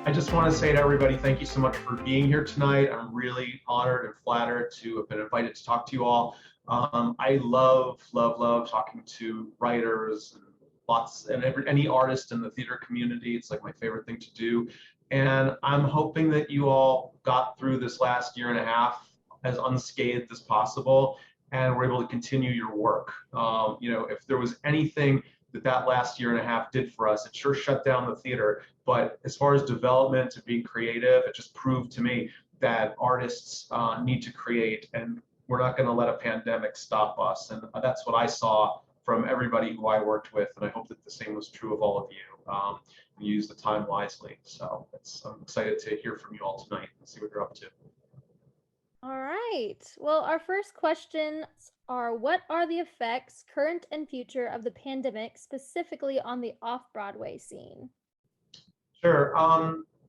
I just want to say to everybody, thank you so much for being here tonight. I'm really honored and flattered to have been invited to talk to you all. I love talking to writers and any artist in the theater community. It's like my favorite thing to do. And I'm hoping that you all got through this last year and a half as unscathed as possible and were able to continue your work. If there was anything that last year and a half did for us, it sure shut down the theater. But as far as development and being creative, it just proved to me that artists need to create, and we're not going to let a pandemic stop us. And that's what I saw from everybody who I worked with, and I hope that the same was true of all of you. We use the time wisely. So I'm excited to hear from you all tonight and see what you're up to. All right. Well, our first questions are, what are the effects, current and future, of the pandemic, specifically on the off-Broadway scene? Sure.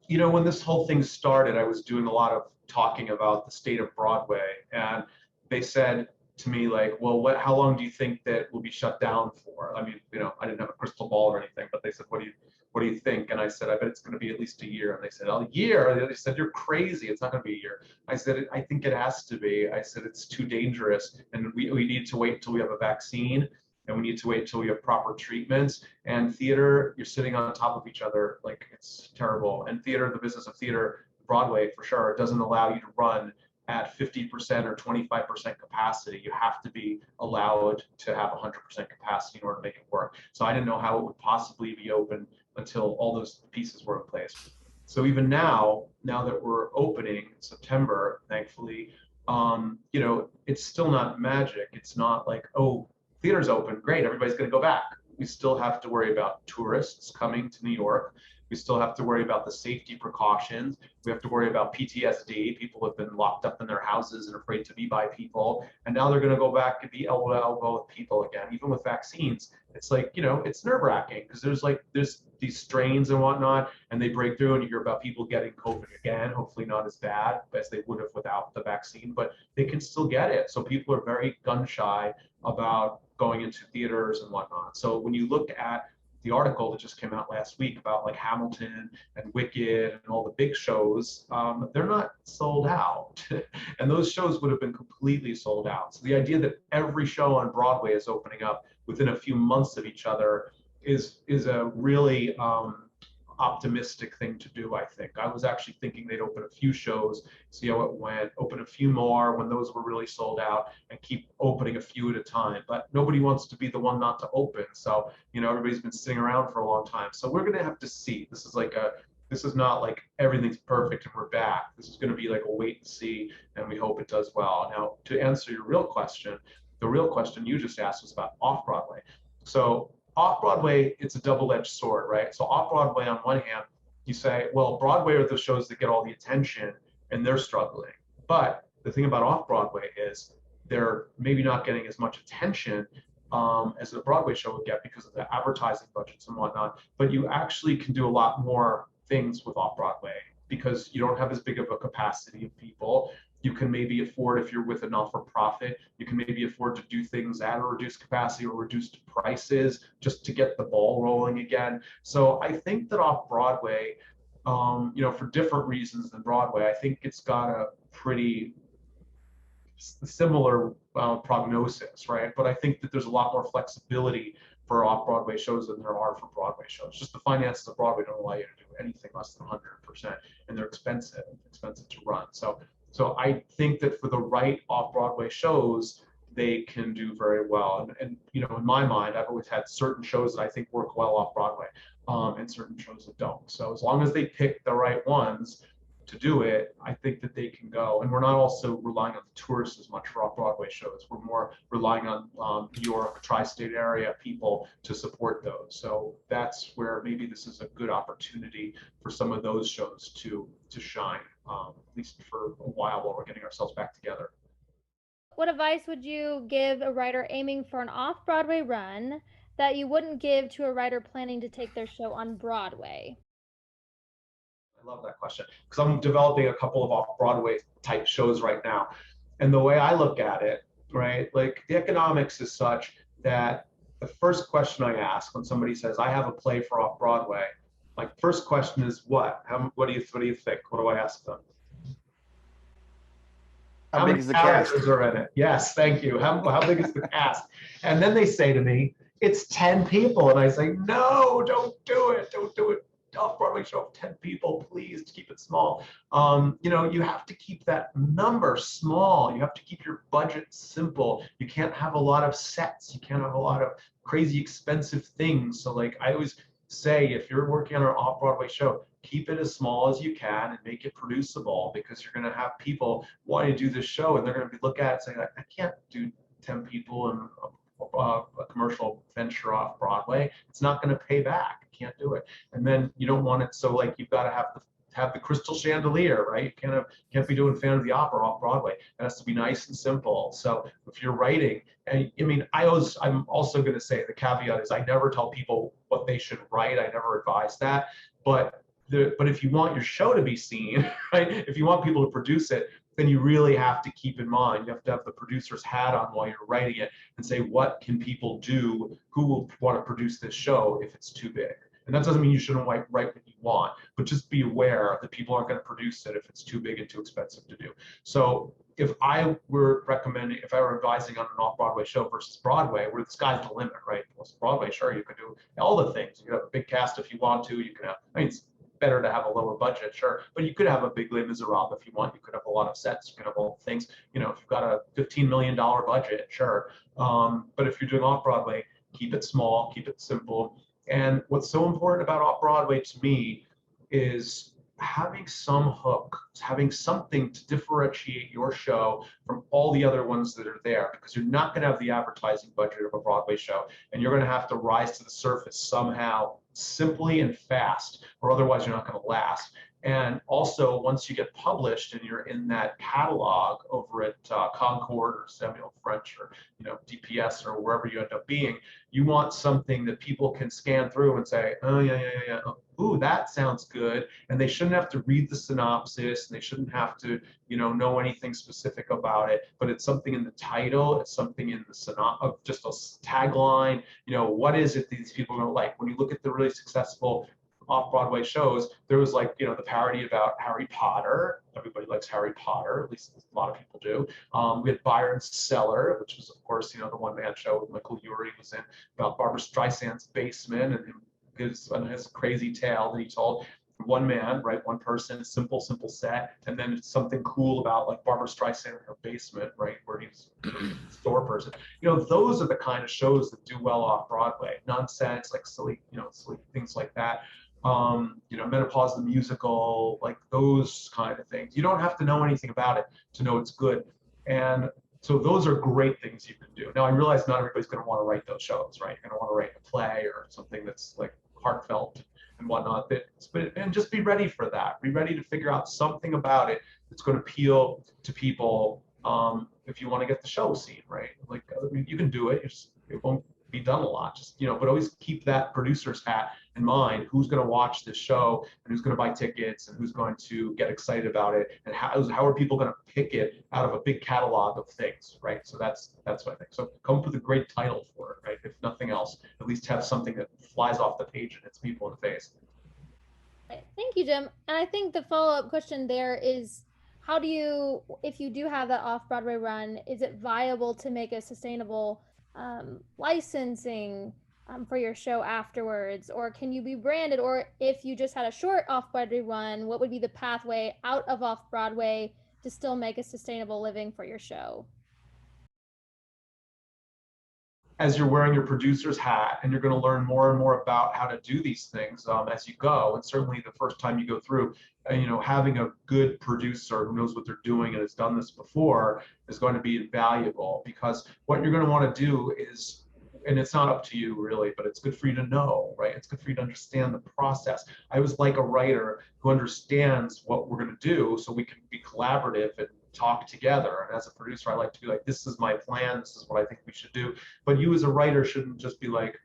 When this whole thing started, I was doing a lot of talking about the state of Broadway, and they said to me, like, well, how long do you think that will be shut down for? I mean, I didn't have a crystal ball or anything, but they said, what do you think? And I said, I bet it's going to be at least a year. And they said, a year? They said, you're crazy. It's not going to be a year. I said, I think it has to be. I said, it's too dangerous, and we need to wait until we have a vaccine, and we need to wait until we have proper treatments. And theater, you're sitting on top of each other, like, it's terrible. And theater, the business of theater, Broadway for sure, doesn't allow you to run at 50% or 25% capacity. You have to be allowed to have 100% capacity in order to make it work. So I didn't know how it would possibly be open until all those pieces were in place. So even now that we're opening in September, thankfully, it's still not magic. It's not like, oh, theater's open, great, everybody's going to go back. We still have to worry about tourists coming to New York. We still have to worry about the safety precautions. We have to worry about PTSD. People have been locked up in their houses and afraid to be by people. And now they're going to go back and be elbow to elbow with people again, even with vaccines. It's like, it's nerve wracking because there's these strains and whatnot, and they break through and you hear about people getting COVID again, hopefully not as bad as they would have without the vaccine, but they can still get it. So people are very gun shy about going into theaters and whatnot. So when you look at the article that just came out last week about like Hamilton and Wicked and all the big shows, they're not sold out. And those shows would have been completely sold out. So the idea that every show on Broadway is opening up within a few months of each other is a really optimistic thing to do, I think. I was actually thinking they'd open a few shows, see how it went, open a few more when those were really sold out, and keep opening a few at a time. But nobody wants to be the one not to open. So, everybody's been sitting around for a long time. So we're going to have to see. This is not like everything's perfect and we're back. This is going to be like a wait and see, and we hope it does well. Now, to answer your real question, the real question you just asked was about off-Broadway. So off-Broadway, it's a double-edged sword, right? So off-Broadway, on one hand, you say, well, Broadway are the shows that get all the attention and they're struggling. But the thing about off-Broadway is they're maybe not getting as much attention as a Broadway show would get because of the advertising budgets and whatnot. But you actually can do a lot more things with off-Broadway because you don't have as big of a capacity of people. You can maybe afford, if you're with a not-for-profit, you can maybe afford to do things at a reduced capacity or reduced prices just to get the ball rolling again. So I think that off-Broadway, for different reasons than Broadway, I think it's got a pretty similar prognosis, right? But I think that there's a lot more flexibility for off-Broadway shows than there are for Broadway shows. Just the finances of Broadway don't allow you to do anything less than 100%, and they're expensive to run. So I think that for the right off-Broadway shows, they can do very well. And in my mind, I've always had certain shows that I think work well off-Broadway, and certain shows that don't. So as long as they pick the right ones to do it, I think that they can go. And we're not also relying on the tourists as much for off-Broadway shows. We're more relying on New York, tri-state area people to support those. So that's where maybe this is a good opportunity for some of those shows to shine, at least for a while we're getting ourselves back together. What advice would you give a writer aiming for an off-Broadway run that you wouldn't give to a writer planning to take their show on Broadway? I love that question because I'm developing a couple of off-Broadway type shows right now. And the way I look at it, right, like the economics is such that the first question I ask when somebody says, I have a play for off-Broadway, My first question is what? What do you think? What do I ask them? How How big many is the cast? characters are in it? Yes, thank you. How big is the cast? And then they say to me, it's 10 people. And I say, no, don't do it. Don't do it. Off-Broadway show of 10 people, please keep it small. You know, you have to keep that number small. You have to keep your budget simple. You can't have a lot of sets. You can't have a lot of crazy expensive things. So like I always say, if you're working on an off-Broadway show, keep it as small as you can and make it producible, because you're going to have people wanting to do this show and they're going to be look at it saying, I can't do 10 people in a commercial venture off Broadway. It's not going to pay back. You can't do it. And then you don't want it so like you've got to have the crystal chandelier, right? You can't be doing Phantom of the Opera off Broadway. It has to be nice and simple. So if you're writing, and I mean, I'm also going to say the caveat is I never tell people what they should write. I never advise that. But if you want your show to be seen, right? If you want people to produce it, then you really have to keep in mind, you have to have the producer's hat on while you're writing it and say, what can people do who will want to produce this show if it's too big? And that doesn't mean you shouldn't write what you want, but just be aware that people aren't going to produce it if it's too big and too expensive to do. So if I were advising on an off-Broadway show versus Broadway, where the sky's the limit, right? Well, Broadway, sure, you can do all the things. You can have a big cast if you want to. You can have, I mean, it's better to have a lower budget, sure, but you could have a big Les Miserables if you want. You could have a lot of sets. You could have all the things. You know, if you've got a $15 million budget, sure. But if you're doing off-Broadway, keep it small, keep it simple. And what's so important about off-Broadway to me is having some hook, having something to differentiate your show from all the other ones that are there, because you're not going to have the advertising budget of a Broadway show, and you're going to have to rise to the surface somehow, simply and fast, or otherwise you're not going to last. And also, once you get published and you're in that catalog over at Concord or Samuel French or DPS or wherever you end up being, you want something that people can scan through and say, oh yeah. Ooh, that sounds good. And they shouldn't have to read the synopsis, and they shouldn't have to know anything specific about it. But it's something in the title, it's something in the just a tagline. What is it these people are going to like? When you look at the really successful off-Broadway shows, there was like, the parody about Harry Potter. Everybody likes Harry Potter, at least a lot of people do. We had Byron's Cellar, which was, of course, the one-man show with Michael Urie was in, about Barbara Streisand's basement and his crazy tale that he told. One man, right? One person, simple set, and then it's something cool about like Barbara Streisand in her basement, right, where he's a store person. Those are the kind of shows that do well off Broadway. Nonsense, like silly things like that. Menopause the Musical, like those kind of things. You don't have to know anything about it to know it's good. And so those are great things you can do. Now, I realize not everybody's going to want to write those shows, right? You're going to want to write a play or something that's like heartfelt and whatnot. And just be ready for that. Be ready to figure out something about it that's going to appeal to people if you want to get the show seen, right? Like, I mean, you can do it. It won't be done a lot, but always keep that producer's hat in mind. Who's going to watch this show, and who's going to buy tickets, and who's going to get excited about it, and how are people going to pick it out of a big catalog of things, right? So that's what I think. So come up with a great title for it, right? If nothing else, at least have something that flies off the page and hits people in the face. Right. Thank you, Jim. And I think the follow-up question there is, how do you, if you do have that off-Broadway run, is it viable to make a sustainable licensing for your show afterwards? Or can you be branded? Or if you just had a short off-Broadway run, what would be the pathway out of off-Broadway to still make a sustainable living for your show? As you're wearing your producer's hat, and you're going to learn more and more about how to do these things as you go. And certainly the first time you go through, having a good producer who knows what they're doing and has done this before is going to be invaluable, because what you're going to want to do is, and it's not up to you really, but it's good for you to know, right? It's good for you to understand the process. I always like a writer who understands what we're going to do, so we can be collaborative and talk together. And as a producer, I like to be like, this is my plan, this is what I think we should do. But you as a writer shouldn't just be like,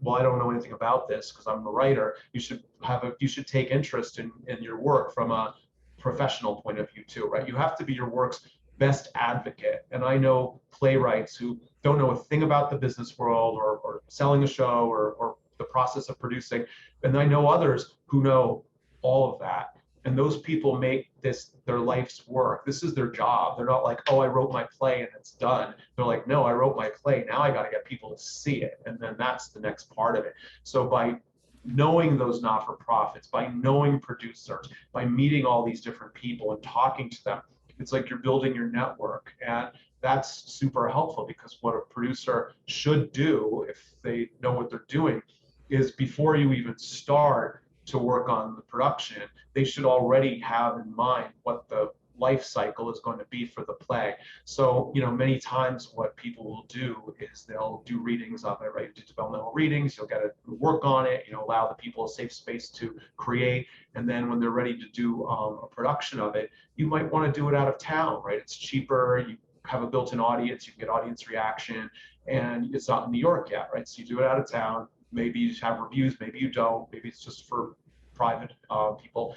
well, I don't know anything about this because I'm a writer. You should take interest in your work from a professional point of view too, right? You have to be your work's best advocate. And I know playwrights who don't know a thing about the business world or selling a show or the process of producing. And I know others who know all of that. And those people make this their life's work. This is their job. They're not like, oh, I wrote my play and it's done. They're like, no, I wrote my play. Now I got to get people to see it. And then that's the next part of it. So by knowing those not-for-profits, by knowing producers, by meeting all these different people and talking to them, it's like you're building your network. And that's super helpful, because what a producer should do, if they know what they're doing, is before you even start to work on the production, they should already have in mind what the life cycle is going to be for the play. So, many times what people will do is they'll do readings of it, right? Do developmental readings, you'll get to work on it, allow the people a safe space to create. And then when they're ready to do a production of it, you might want to do it out of town, right? It's cheaper, you have a built-in audience, you can get audience reaction, and it's not in New York yet, right? So you do it out of town. Maybe you have reviews, maybe you don't, maybe it's just for private people,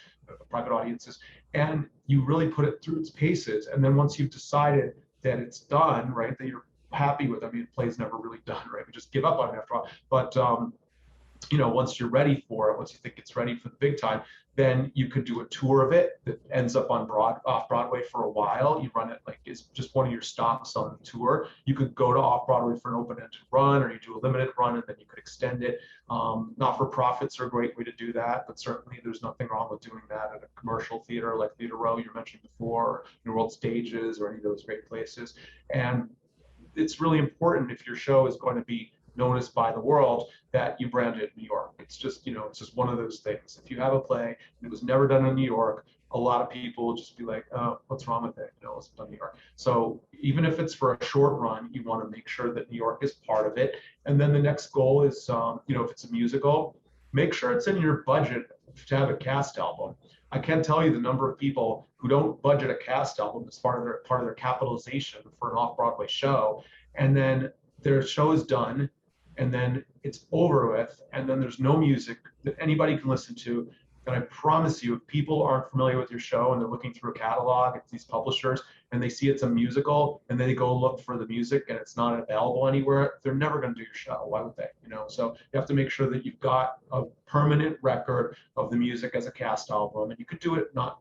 private audiences, and you really put it through its paces. And then once you've decided that it's done, right, that you're happy with, I mean, the play's never really done, right? We just give up on it after a while. But once you're ready for it, once you think it's ready for the big time, then you could do a tour of it that ends up on off Broadway for a while. You run it like it's just one of your stops on the tour. You could go to off Broadway for an open-ended run, or you do a limited run and then you could extend it. Not-for-profits are a great way to do that, but certainly there's nothing wrong with doing that at a commercial theater like Theater Row you mentioned before, or New World Stages, or any of those great places. And it's really important, if your show is going to be noticed by the world, that you brand it in New York. It's just, it's just one of those things. If you have a play and it was never done in New York, a lot of people will just be like, oh, what's wrong with it? It's done in New York. So even if it's for a short run, you want to make sure that New York is part of it. And then the next goal is, if it's a musical, make sure it's in your budget to have a cast album. I can't tell you the number of people who don't budget a cast album as part of their capitalization for an off-Broadway show, and then their show is done, and then it's over with, and then there's no music that anybody can listen to. And I promise you, if people aren't familiar with your show and they're looking through a catalog at these publishers and they see it's a musical and they go look for the music and it's not available anywhere, they're never going to do your show. Why would they? So you have to make sure that you've got a permanent record of the music as a cast album, and you could do it not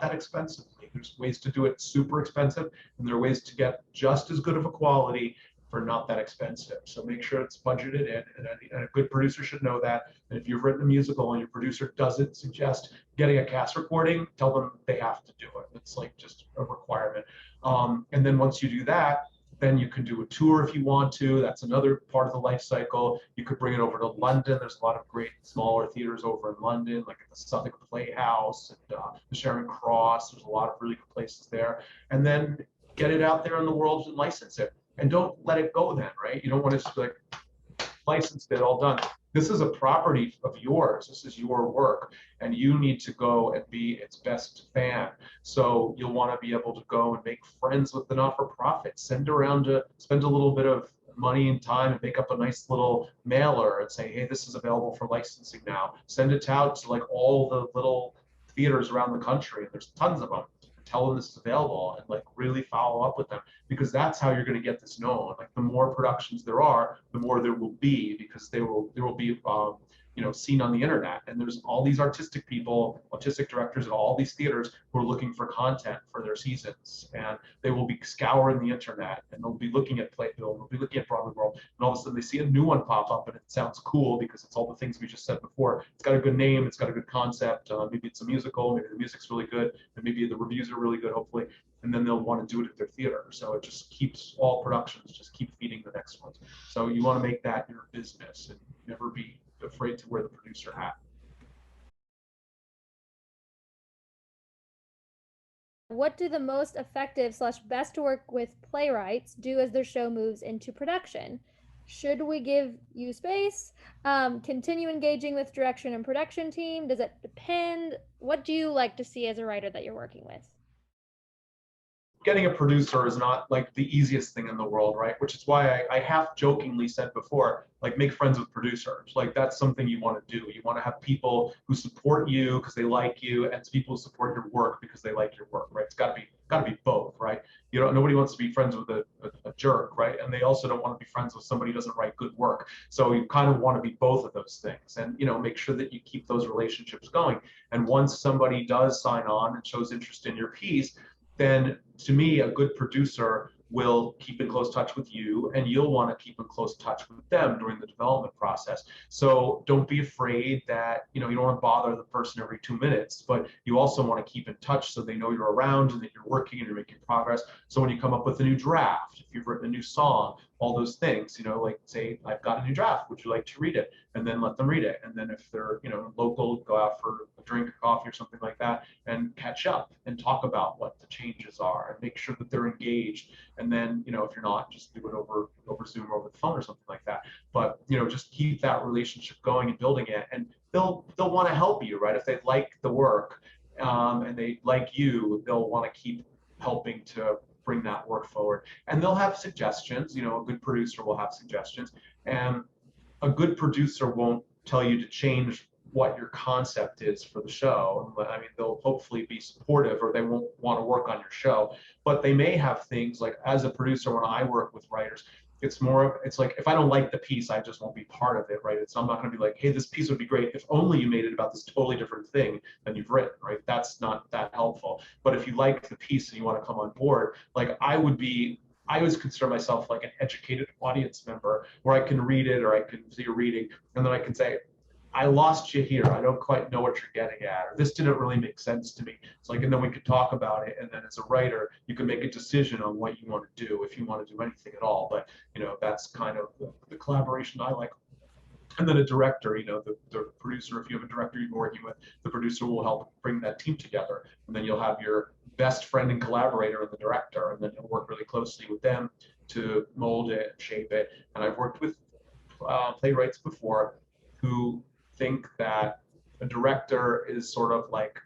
that expensively. There's ways to do it super expensive, and there are ways to get just as good of a quality for not that expensive. So make sure it's budgeted in, and a good producer should know that. And if you've written a musical and your producer doesn't suggest getting a cast recording, tell them they have to do it. It's like just a requirement. And then once you do that, then you can do a tour if you want to. That's another part of the life cycle. You could bring it over to London. There's a lot of great smaller theaters over in London, like at the Southwark Playhouse and the Charing Cross. There's a lot of really good places there. And then get it out there in the world and license it. And don't let it go then, right? You don't want to just be like, licensed it, all done. This is a property of yours. This is your work, and you need to go and be its best fan. So you'll want to be able to go and make friends with the not-for-profit. Send around to spend a little bit of money and time and make up a nice little mailer and say, hey, this is available for licensing now. Send it out to like all the little theaters around the country, and there's tons of them. Tell them this is available, and like really follow up with them, because that's how you're going to get this known. Like the more productions there are, the more there will be, because there will be seen on the internet. And there's all these artistic people, artistic directors at all these theaters who are looking for content for their seasons, and they will be scouring the internet, and they'll be looking at Playbill, they'll be looking at Broadway World, and all of a sudden they see a new one pop up and it sounds cool because it's all the things we just said before. It's got a good name, it's got a good concept, maybe it's a musical, maybe the music's really good, and maybe the reviews are really good, hopefully, and then they'll want to do it at their theater. So it just keeps all productions just keep feeding the next ones. So you want to make that your business and never be afraid to wear the producer hat. What do the most effective / best work with playwrights do as their show moves into production? Should we give you space? Continue engaging with direction and production team? Does it depend? What do you like to see as a writer that you're working with? getting a producer is not like the easiest thing in the world, right? Which is why I half jokingly said before, like, make friends with producers. Like, that's something you want to do. You want to have people who support you because they like you, and people who support your work because they like your work, right? It's got to be both, right? You know, nobody wants to be friends with a jerk, right? And they also don't want to be friends with somebody who doesn't write good work. So you kind of want to be both of those things, and make sure that you keep those relationships going. And once somebody does sign on and shows interest in your piece, then to me, a good producer will keep in close touch with you, and you'll want to keep in close touch with them during the development process. So don't be afraid that you don't want to bother the person every 2 minutes, but you also want to keep in touch so they know you're around and that you're working and you're making progress. So when you come up with a new draft, if you've written a new song, all those things, like say, I've got a new draft, would you like to read it? And then let them read it. And then if they're local, go out for a drink, a coffee, or something like that, and catch up and talk about what the changes are and make sure that they're engaged. And then if you're not, just do it over Zoom or over the phone or something like that. But just keep that relationship going and building it, and they'll want to help you, right? If they like the work and they like you, they'll want to keep helping to bring that work forward. And they'll have suggestions. A good producer will have suggestions, and a good producer won't tell you to change what your concept is for the show. I mean, they'll hopefully be supportive, or they won't want to work on your show. But they may have things like, as a producer, when I work with writers, it's like, if I don't like the piece, I just won't be part of it, right? I'm not going to be like, hey, this piece would be great if only you made it about this totally different thing than you've written, right? That's not that helpful. But if you like the piece and you want to come on board, like I always consider myself like an educated audience member, where I can read it, or I can see a reading, and then I can say, I lost you here. I don't quite know what you're getting at, or this didn't really make sense to me. It's like, and then we could talk about it. And then as a writer, you can make a decision on what you want to do, if you want to do anything at all. But, that's kind of the collaboration I like. And then a director, the producer, if you have a director you've been working with, the producer will help bring that team together. And then you'll have your best friend and collaborator in the director, and then you'll work really closely with them to mold it and shape it. And I've worked with playwrights before who think that a director is sort of like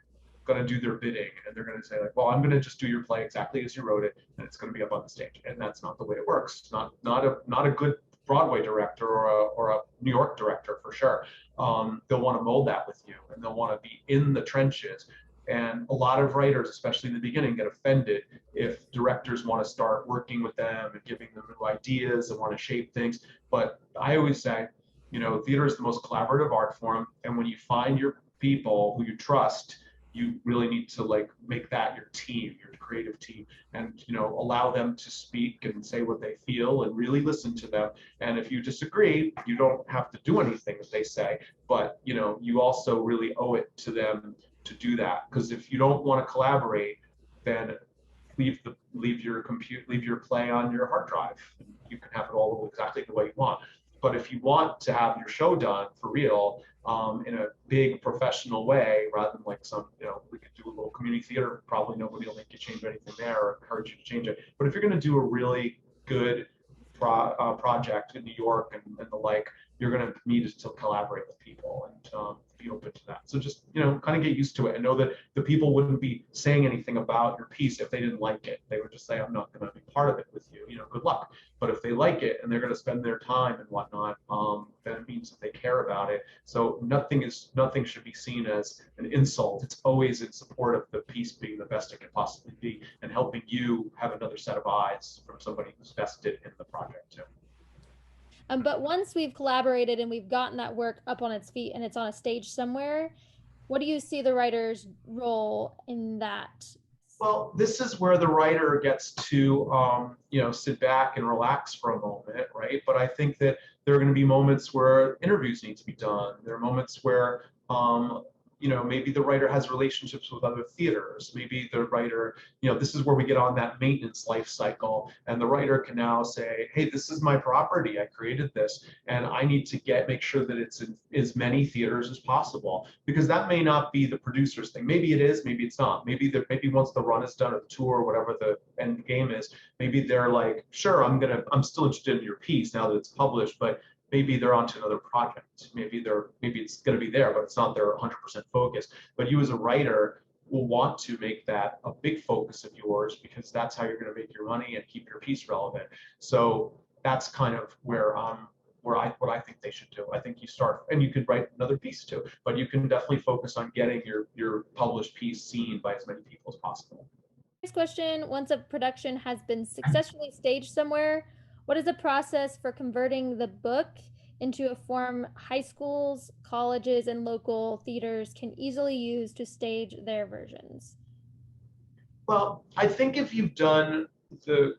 going to do their bidding, and they're going to say like, well, I'm going to just do your play exactly as you wrote it, and it's going to be up on the stage. And that's not the way it works. Not a good Broadway director or a New York director, for sure. They'll want to mold that with you, and they'll want to be in the trenches. And a lot of writers, especially in the beginning, get offended if directors want to start working with them and giving them new ideas and want to shape things. But I always say, theater is the most collaborative art form, and when you find your people who you trust, you really need to like make that your team, your creative team, and allow them to speak and say what they feel and really listen to them. And if you disagree, you don't have to do anything that they say, but you also really owe it to them to do that. Because if you don't want to collaborate, then leave your play on your hard drive. You can have it all exactly the way you want. But if you want to have your show done for real, in a big professional way, rather than like some, we could do a little community theater, probably nobody will make you change anything there or encourage you to change it. But if you're going to do a really good project in New York and the like, you're going to need to collaborate with people and be open to that. So just, kind of get used to it and know that the people wouldn't be saying anything about your piece if they didn't like it. They would just say, I'm not going to be part of it with you, good luck. But if they like it and they're going to spend their time and whatnot, then it means that they care about it. So nothing should be seen as an insult. It's always in support of the piece being the best it can possibly be and helping you have another set of eyes from somebody who's vested in the project too. But once we've collaborated and we've gotten that work up on its feet and it's on a stage somewhere, what do you see the writer's role in that? Well, this is where the writer gets to, sit back and relax for a moment, right? But I think that there are going to be moments where interviews need to be done. There are moments where, maybe the writer has relationships with other theaters. Maybe the writer, this is where we get on that maintenance life cycle, and the writer can now say, hey, this is my property. I created this, and I need to make sure that it's in as many theaters as possible, because that may not be the producer's thing. Maybe it is, maybe it's not. Maybe once the run is done, or the tour, or whatever the end game is, maybe they're like, sure, I'm still interested in your piece now that it's published, but maybe they're onto another project. Maybe it's going to be there, but it's not their 100% focus. But you as a writer, will want to make that a big focus of yours because that's how you're going to make your money and keep your piece relevant. So that's kind of where what I think they should do. I think you start, and you could write another piece too, but you can definitely focus on getting your published piece seen by as many people as possible. Next question, once a production has been successfully staged somewhere, what is the process for converting the book into a form high schools, colleges, and local theaters can easily use to stage their versions? Well, I think if you've done the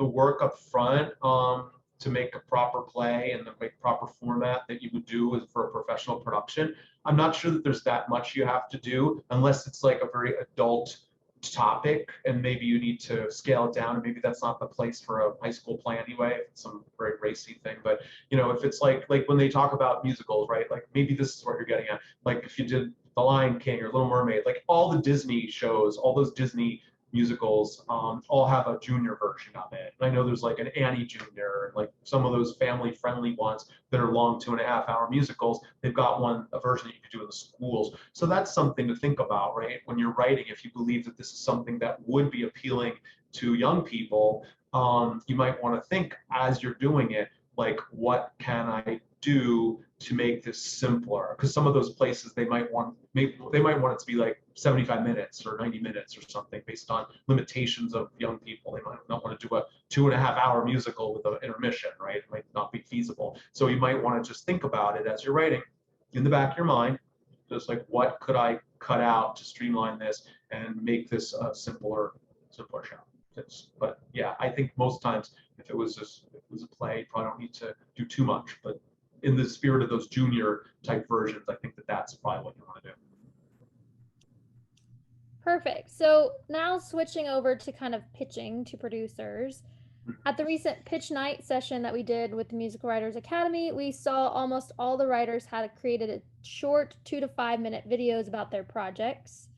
work up front to make a proper play and the make proper format that you would do for a professional production, I'm not sure that there's that much you have to do unless it's like a very adult topic and maybe you need to scale it down and maybe that's not the place for a high school play anyway if it's some very racy thing. But if it's like when they talk about musicals, right, like maybe this is what you're getting at, like if you did The Lion King or Little Mermaid, like all the Disney shows, all those Disney musicals all have a junior version of it. And I know there's like an Annie Junior and like some of those family friendly ones that are long 2.5 hour musicals. They've got a version that you could do in the schools. So that's something to think about, right? When you're writing, if you believe that this is something that would be appealing to young people, you might want to think as you're doing it, like, what can I do to make this simpler? Because some of those places they might want it to be like 75 minutes or 90 minutes or something based on limitations of young people. They might not want to do a 2.5 hour musical with an intermission, right? It might not be feasible. So you might want to just think about it as you're writing in the back of your mind, just like, what could I cut out to streamline this and make this a simpler show? But yeah, I think most times if it was a play, you probably don't need to do too much. But in the spirit of those junior type versions, I think that that's probably what you want to do. Perfect. So now switching over to kind of pitching to producers. At the recent pitch night session that we did with the Musical Writers Academy, we saw almost all the writers had created a short 2 to 5 minute videos about their projects.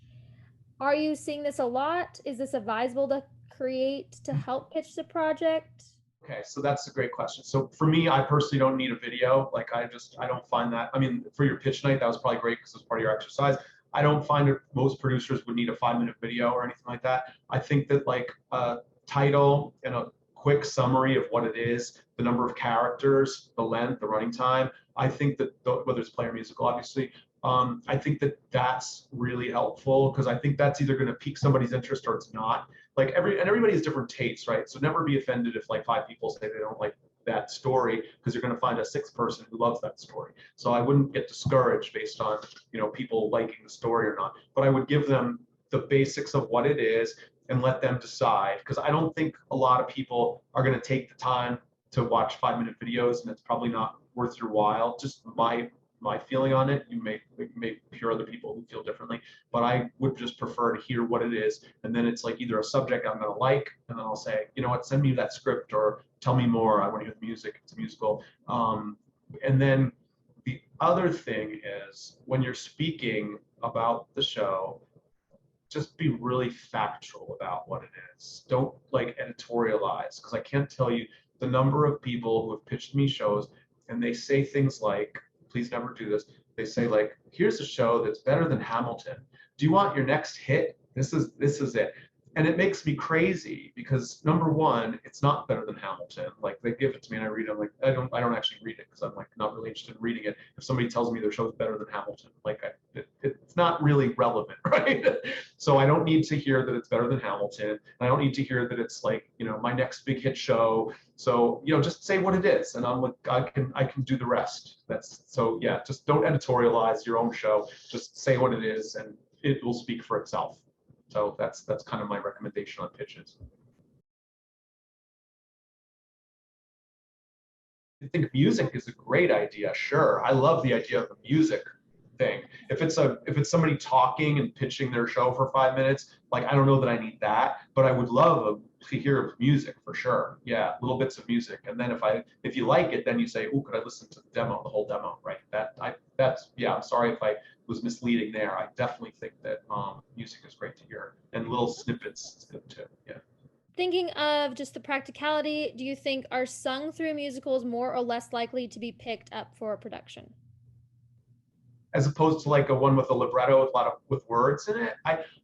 Are you seeing this a lot? Is this advisable to create to help pitch the project? Okay, so that's a great question. So for me, I personally don't need a video. Like I don't find that. I mean, for your pitch night, that was probably great because it's part of your exercise. I don't find that most producers would need a 5 minute video or anything like that. I think that like a title and a quick summary of what it is, the number of characters, the length, the running time. I think that whether it's play or musical, obviously, I think that that's really helpful because I think that's either going to pique somebody's interest or it's not. Like everybody has different tastes, right? So never be offended if like 5 people say they don't like that story because you're going to find a sixth person who loves that story. So I wouldn't get discouraged based on people liking the story or not, but I would give them the basics of what it is and let them decide, because I don't think a lot of people are going to take the time to watch 5 minute videos, and it's probably not worth your while. Just my feeling on it. You may hear other people who feel differently, but I would just prefer to hear what it is, and then it's like either a subject I'm going to like, and then I'll say, you know what, send me that script or tell me more. I want to hear the music. It's a musical. And then the other thing is when you're speaking about the show, just be really factual about what it is. Don't like editorialize, because I can't tell you the number of people who have pitched me shows and they say things like, please never do this. They say like, here's a show that's better than Hamilton. Do you want your next hit? This is it. And it makes me crazy because number one, it's not better than Hamilton. Like they give it to me and I read it. I'm like, I don't actually read it because I'm like not really interested in reading it. If somebody tells me their show is better than Hamilton, like it's not really relevant, right? So I don't need to hear that it's better than Hamilton. I don't need to hear that it's like, my next big hit show. So, just say what it is, and I'm like, I can do the rest. So yeah, just don't editorialize your own show. Just say what it is, and it will speak for itself. So that's kind of my recommendation on pitches. I think music is a great idea. Sure, I love the idea of the music thing. If it's somebody talking and pitching their show for 5 minutes, like I don't know that I need that, but I would love to hear music for sure. Yeah, little bits of music, and then if you like it, then you say, "Oh, could I listen to the whole demo?" Right? Yeah. I'm sorry if I was misleading there. I definitely think that music is great to hear, and little snippets is good too. Yeah. Thinking of just the practicality, do you think are sung through musicals more or less likely to be picked up for a production? as opposed to like a one with a libretto with a lot of with words in it.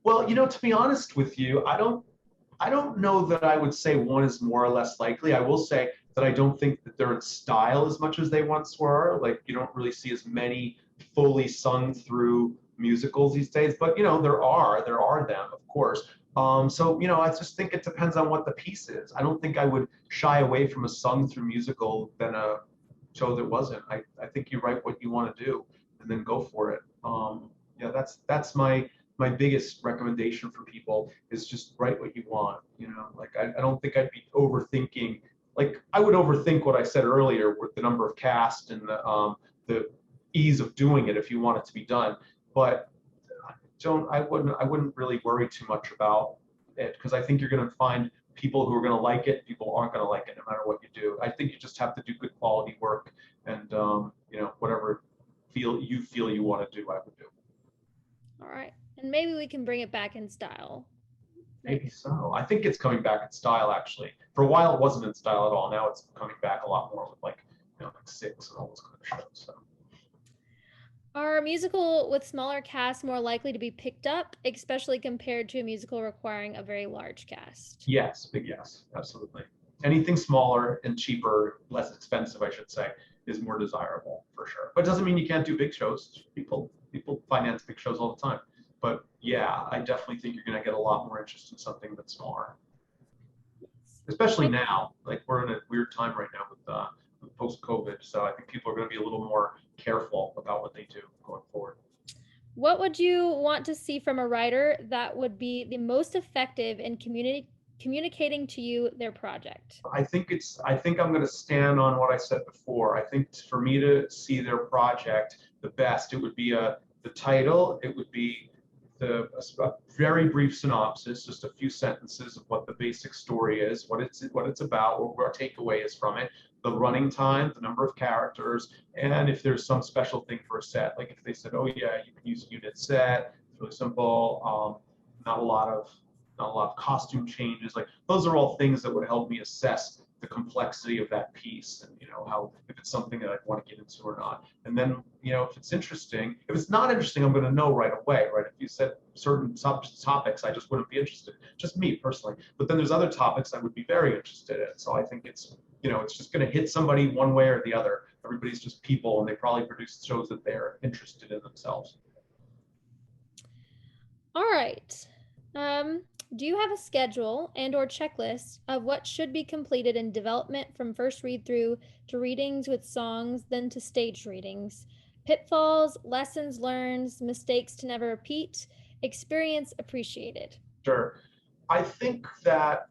Well, to be honest with you, I don't know that I would say one is more or less likely. I will say that I don't think that they're in style as much as they once were. Like you don't really see as many fully sung through musicals these days, but there are them, of course. So I just think it depends on what the piece is. I don't think I would shy away from a sung through musical than a show that wasn't. I think you write what you want to do and then go for it. Yeah, that's my biggest recommendation for people is just write what you want. Like I don't think I'd be overthinking. Like I would overthink what I said earlier with the number of cast and the ease of doing it if you want it to be done. But I wouldn't really worry too much about it because I think you're going to find people who are going to like it, people aren't going to like it no matter what you do. I think you just have to do good quality work and whatever you feel you want to do, I would do. All right. And maybe we can bring it back in style. Maybe so. I think it's coming back in style actually. For a while it wasn't in style at all. Now it's coming back a lot more with like Six and all those kind of shows. So. Are a musical with smaller casts more likely to be picked up, especially compared to a musical requiring a very large cast? Yes, big yes, absolutely. Anything smaller and cheaper, less expensive, I should say, is more desirable for sure. But it doesn't mean you can't do big shows. People finance big shows all the time. But yeah, I definitely think you're going to get a lot more interest in something that's smaller. Especially now, like we're in a weird time right now with post-COVID, so I think people are going to be a little more careful about what they do going forward. What would you want to see from a writer that would be the most effective in communicating to you their project? I think I'm going to stand on what I said before. I think for me to see their project the best, it would be the title, it would be a very brief synopsis, just a few sentences of what the basic story is, what it's about, what our takeaway is from it, the running time, the number of characters, and if there's some special thing for a set, like if they said, oh yeah, you can use a unit set, it's really simple, not a lot of costume changes, like those are all things that would help me assess the complexity of that piece and how if it's something that I want to get into or not. And then if it's interesting, if it's not interesting, I'm going to know right away, right? If you said certain topics, I just wouldn't be interested, just me personally. But then there's other topics I would be very interested in. So I think it's just going to hit somebody one way or the other. Everybody's just people, and they probably produce shows that they're interested in themselves. All right. Do you have a schedule and or checklist of what should be completed in development from first read through to readings with songs, then to staged readings? Pitfalls, lessons learned, mistakes to never repeat, experience appreciated. Sure. I think that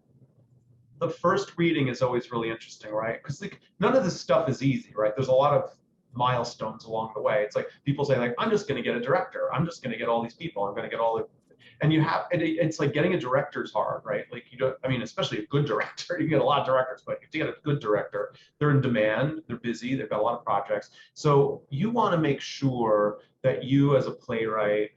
the first reading is always really interesting, right? Because like none of this stuff is easy, right? There's a lot of milestones along the way. It's like people say like, I'm just going to get a director. I'm just going to get all these people. I'm going to get all the and it's like getting a director is hard, right? Like especially a good director, you get a lot of directors, but if you get a good director, they're in demand, they're busy, they've got a lot of projects. So you want to make sure that you as a playwright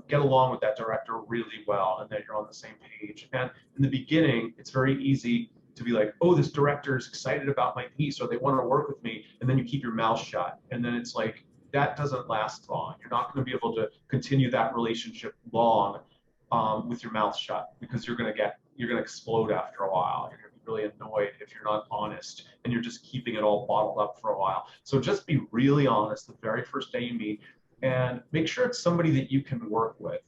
get along with that director really well and that you're on the same page. And in the beginning, it's very easy to be like, oh, this director is excited about my piece or they want to work with me. And then you keep your mouth shut. And then it's like, that doesn't last long. You're not going to be able to continue that relationship long with your mouth shut because you're going to explode after a while. You're going to be really annoyed if you're not honest and you're just keeping it all bottled up for a while. So just be really honest the very first day you meet and make sure it's somebody that you can work with.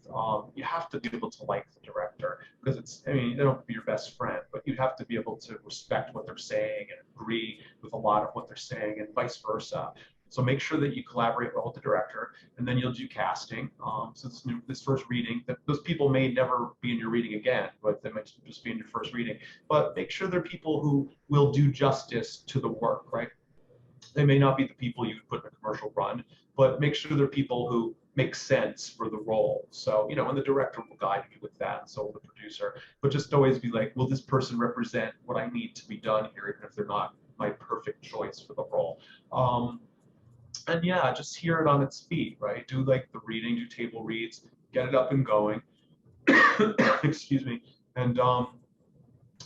You have to be able to like the director because they don't have to be your best friend, but you have to be able to respect what they're saying and agree with a lot of what they're saying and vice versa. So make sure that you collaborate well with the director, and then you'll do casting. So this first reading, those people may never be in your reading again, but they might just be in your first reading. But make sure they're people who will do justice to the work, right? They may not be the people you would put in a commercial run, but make sure they're people who make sense for the role. So, and the director will guide you with that, and so will the producer. But just always be like, will this person represent what I need to be done here, even if they're not my perfect choice for the role? And yeah, just hear it on its feet, right? Do like the reading, do table reads, get it up and going. Excuse me. And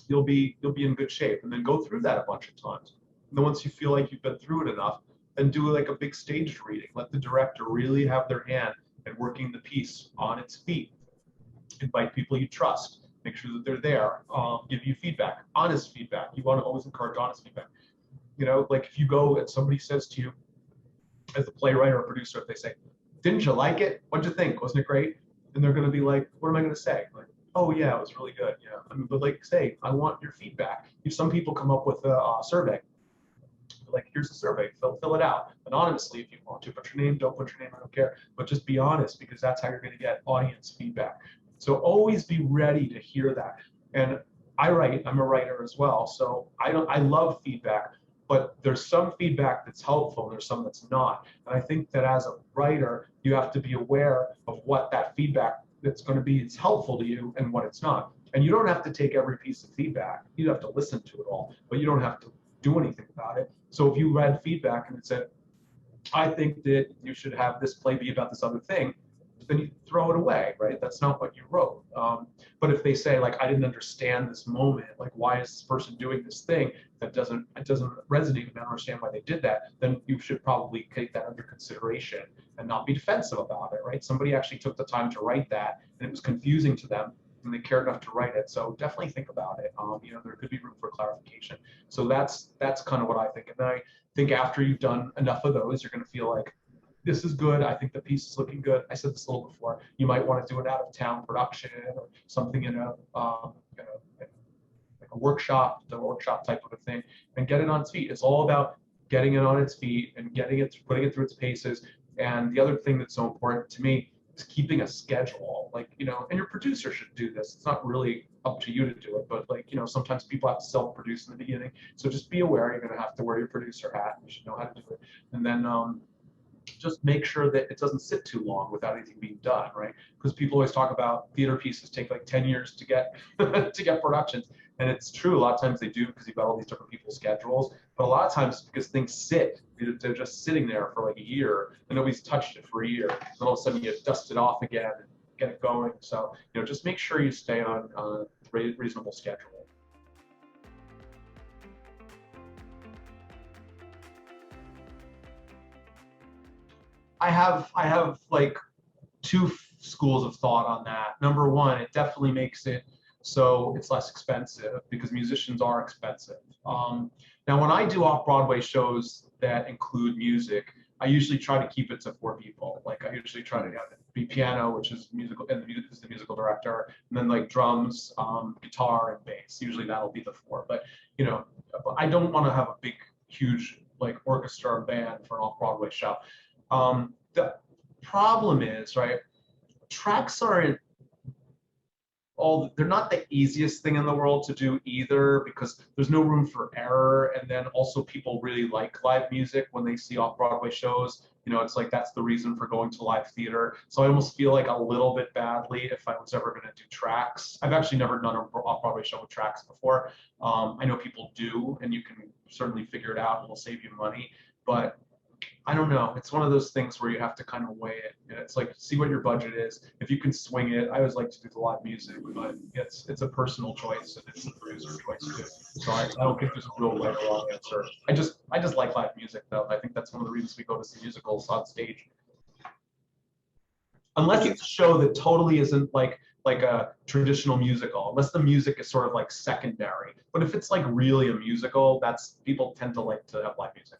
you'll be in good shape. And then go through that a bunch of times. And then once you feel like you've been through it enough, and do like a big staged reading. Let the director really have their hand in working the piece on its feet. Invite people you trust. Make sure that they're there. Give you feedback, honest feedback. You want to always encourage honest feedback. You know, like if you go and somebody says to you, as a playwright or a producer, if they say, "Didn't you like it? What'd you think? Wasn't it great?" And they're going to be like, "What am I going to say?" Like, "Oh yeah, it was really good." Yeah, I mean, but like, say, "I want your feedback." If some people come up with a survey, like, "Here's a survey, fill it out anonymously if you want to. Put your name, don't put your name, I don't care. But just be honest, because that's how you're going to get audience feedback." So always be ready to hear that. And I'm a writer as well, so I love feedback. But there's some feedback that's helpful, and there's some that's not. And I think that as a writer, you have to be aware of what that feedback that's going to be is helpful to you and what it's not. And you don't have to take every piece of feedback. You have to listen to it all, but you don't have to do anything about it. So if you read feedback and it said, "I think that you should have this play be about this other thing," then you throw it away, right? That's not what you wrote. But if they say, like, "I didn't understand this moment, like, why is this person doing this thing that doesn't resonate, and I don't understand why they did that," then you should probably take that under consideration and not be defensive about it, right? Somebody actually took the time to write that, and it was confusing to them, and they cared enough to write it. So definitely think about it. You know, there could be room for clarification. So that's kind of what I think. And then I think after you've done enough of those, you're going to feel like, "This is good. I think the piece is looking good." I said this a little before. You might want to do an out-of-town production or something in a, like a workshop, the workshop type of a thing, and get it on its feet. It's all about getting it on its feet and putting it through its paces. And the other thing that's so important to me is keeping a schedule. Like, you know, and your producer should do this. It's not really up to you to do it, but like, you know, sometimes people have to self-produce in the beginning. So just be aware you're going to have to wear your producer hat. You should know how to do it. And then just make sure that it doesn't sit too long without anything being done, right? Because people always talk about theater pieces take like 10 years to get to get productions, and it's true. A lot of times they do, because you've got all these different people's schedules. But a lot of times, because things sit, they're just sitting there for like a year, and nobody's touched it for a year. Then all of a sudden you dust it off again and get it going. So, you know, just make sure you stay on a reasonable schedule. I have like two schools of thought on that. Number one, it definitely makes it so it's less expensive, because musicians are expensive. Now, when I do off-Broadway shows that include music, I usually try to keep it to 4 people. Like, I usually try to have it be piano, which is musical, and the music is the musical director, and then like drums, guitar, and bass. Usually that'll be the 4. But you know, I don't want to have a big, huge like orchestra band for an off-Broadway show. The problem is, right, tracks aren't they're not the easiest thing in the world to do either, because there's no room for error. And then also people really like live music when they see off-Broadway shows. You know, it's like that's the reason for going to live theater. So I almost feel like a little bit badly if I was ever going to do tracks. I've actually never done an off-Broadway show with tracks before. I know people do, and you can certainly figure it out, and it'll save you money. But I don't know. It's one of those things where you have to kind of weigh it. And it's like, see what your budget is. If you can swing it, I always like to do the live music, but it's a personal choice, and it's a producer choice too. So I don't think there's a real right or wrong answer. I just like live music though. I think that's one of the reasons we go to see musicals on stage. Unless it's a show that totally isn't like a traditional musical, unless the music is sort of like secondary. But if it's like really a musical, that's people tend to like to have live music.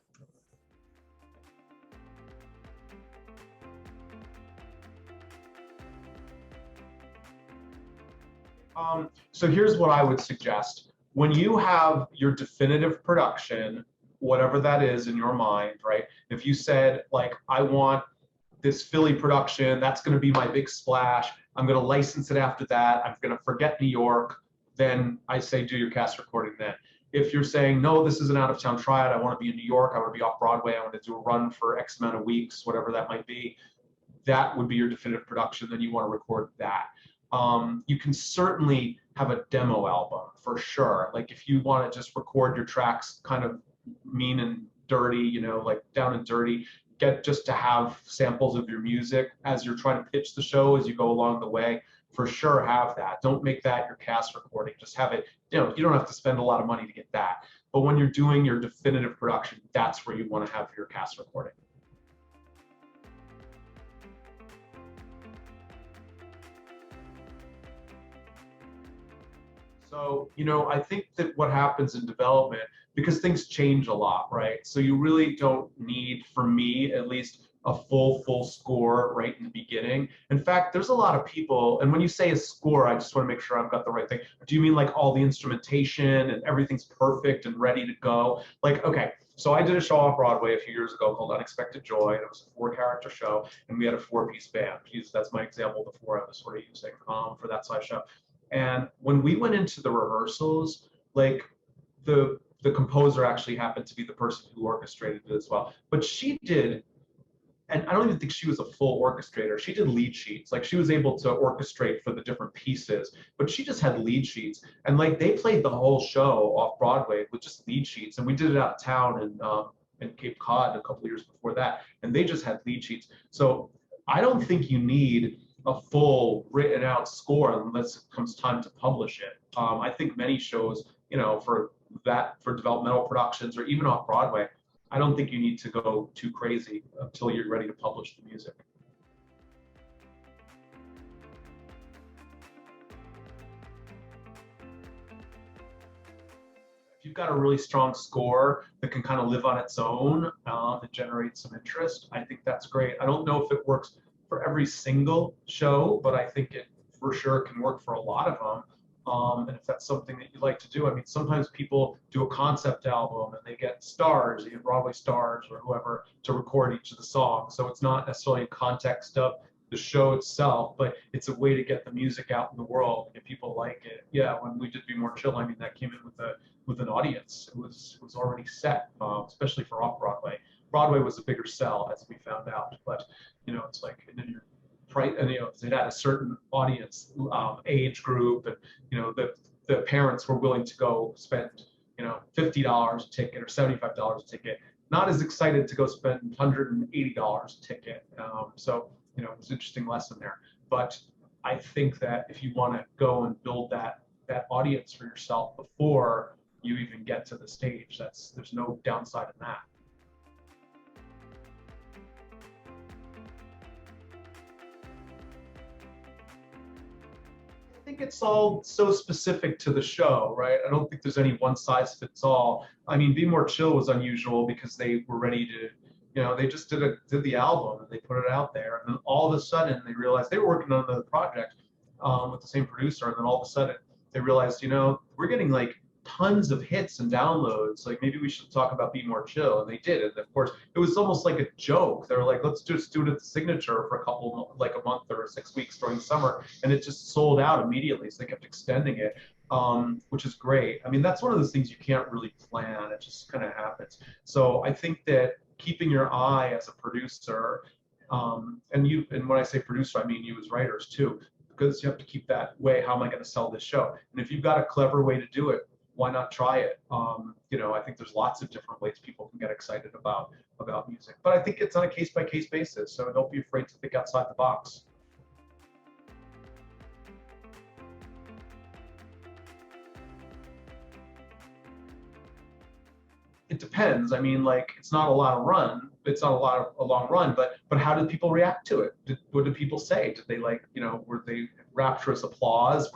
So here's what I would suggest. When you have your definitive production, whatever that is in your mind, right? If you said, like, "I want this Philly production, that's going to be my big splash. I'm going to license it after that. I'm going to forget New York," then I say do your cast recording then. If you're saying, "No, this is an out-of-town tryout. I want to be in New York. I want to be off Broadway. I want to do a run for X amount of weeks," whatever that might be, that would be your definitive production. Then you want to record that. You can certainly have a demo album for sure. Like, if you want to just record your tracks kind of mean and dirty, you know, like down and dirty, get just to have samples of your music as you're trying to pitch the show as you go along the way. For sure, have that. Don't make that your cast recording. Just have it. You know, you don't have to spend a lot of money to get that. But when you're doing your definitive production, that's where you want to have your cast recording. So, I think that what happens in development, because things change a lot, right? So you really don't need, for me at least, a full score right in the beginning. In fact, there's a lot of people, and when you say a score, I just want to make sure I've got the right thing. Do you mean like all the instrumentation and everything's perfect and ready to go? Like, okay, so I did a show off Broadway a few years ago called Unexpected Joy, and it was a 4-character show, and we had a 4-piece band. That's my example of the 4 I was sort of using for that size show. And when we went into the rehearsals, like the composer actually happened to be the person who orchestrated it as well. But she did, and I don't even think she was a full orchestrator. She did lead sheets. Like she was able to orchestrate for the different pieces, but she just had lead sheets. And like they played the whole show off Broadway with just lead sheets. And we did it out of town in Cape Cod a couple of years before that. And they just had lead sheets. So I don't think you need a full written out score unless it comes time to publish it. I think many shows, for developmental productions or even off Broadway, I don't think you need to go too crazy until you're ready to publish the music. If you've got a really strong score that can kind of live on its own and generate some interest, I think that's great. I don't know if it works for every single show, but I think it for sure can work for a lot of them. And if that's something that you like to do, I mean, sometimes people do a concept album and they get stars, either Broadway stars or whoever, to record each of the songs. So it's not necessarily in context of the show itself, but it's a way to get the music out in the world and people like it. Yeah, when we did Be More Chill, I mean, that came in with an audience. It was already set, especially for off Broadway. Broadway was a bigger sell, as we found out, but it's like, and then you're right, and it had a certain audience age group, and the parents were willing to go spend $50 a ticket or $75 a ticket, not as excited to go spend $180 a ticket. So it was an interesting lesson there. But I think that if you want to go and build that audience for yourself before you even get to the stage, there's no downside in that. I think it's all so specific to the show, right? I don't think there's any one size fits all. I mean, Be More Chill was unusual because they were ready to, they just did the album and they put it out there, and then all of a sudden they realized they were working on another project with the same producer, and then all of a sudden they realized, we're getting like tons of hits and downloads. Like maybe we should talk about Be More Chill, and they did. And of course, it was almost like a joke. They were like, let's just do it at the Signature for a month or 6 weeks during the summer, and it just sold out immediately. So they kept extending it, which is great. I mean, that's one of those things you can't really plan. It just kind of happens. So I think that keeping your eye as a producer, and when I say producer, I mean you as writers too, because you have to keep that way. How am I going to sell this show? And if you've got a clever way to do it, why not try it? I think there's lots of different ways people can get excited about music, but I think it's on a case-by-case basis. So don't be afraid to think outside the box. It depends. I mean, like it's not a long run, but how did people react to it? What did people say? Did they were they rapturous applause?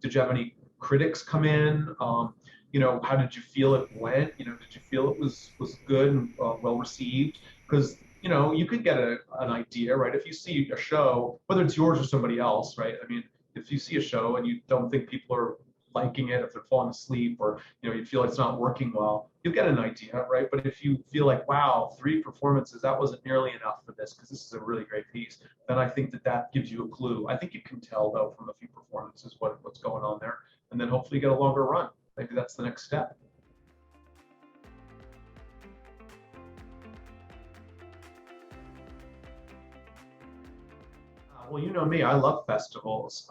Did you have any critics come in? How did you feel it went? Did you feel it was good and well received? Because you could get an idea, right? If you see a show, whether it's yours or somebody else, right? I mean, if you see a show and you don't think people are liking it, if they're falling asleep, or you feel it's not working well, you'll get an idea, right? But if you feel like, wow, 3 performances, that wasn't nearly enough for this, because this is a really great piece, then I think that gives you a clue. I think you can tell though from a few performances what's going on there, and then hopefully get a longer run. Maybe that's the next step. Well, you know me, I love festivals.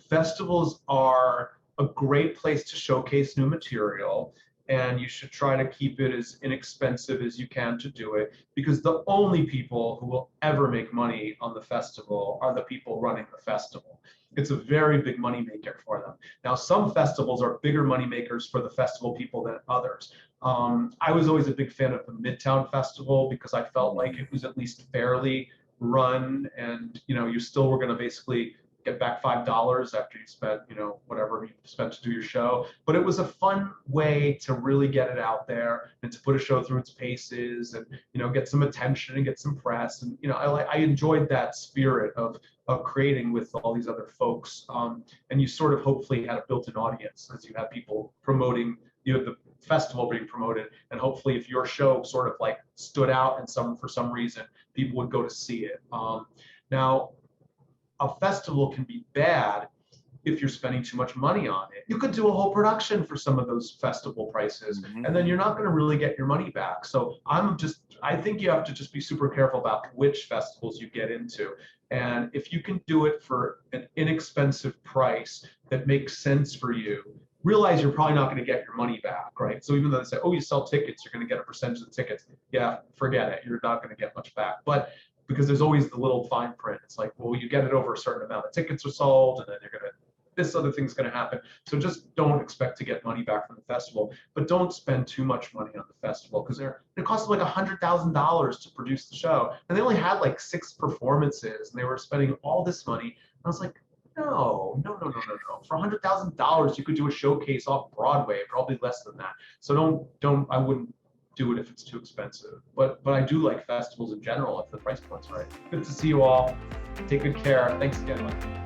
Festivals are a great place to showcase new material. and you should try to keep it as inexpensive as you can to do it, because the only people who will ever make money on the festival are the people running the festival. It's a very big money maker for them. Now, some festivals are bigger money makers for the festival people than others. I was always a big fan of the Midtown Festival because I felt like it was at least fairly run, and you still were going to basically get back $5 after you spent whatever you spent to do your show. But it was a fun way to really get it out there and to put a show through its paces, and get some attention and get some press. And I enjoyed that spirit of creating with all these other folks. And you sort of hopefully had a built-in audience as you have people promoting, the festival being promoted, and hopefully if your show sort of like stood out and for some reason, people would go to see it. Now, a festival can be bad if you're spending too much money on it. You could do a whole production for some of those festival prices, and then you're not going to really get your money back. So I think you have to just be super careful about which festivals you get into. And if you can do it for an inexpensive price that makes sense for you, realize you're probably not going to get your money back, right? So even though they say, oh, you sell tickets, you're going to get a percentage of the tickets. Yeah, forget it. You're not going to get much back. But because there's always the little fine print. It's like, well, you get it over a certain amount of tickets are sold, and then this other thing's going to happen. So just don't expect to get money back from the festival, but don't spend too much money on the festival, because it cost them like $100,000 to produce the show, and they only had like 6 performances, and they were spending all this money. And I was like, no. For $100,000, you could do a showcase off Broadway, probably less than that. So I wouldn't do it if it's too expensive. But I do like festivals in general if the price point's right. Good to see you all. Take good care. Thanks again, Mike.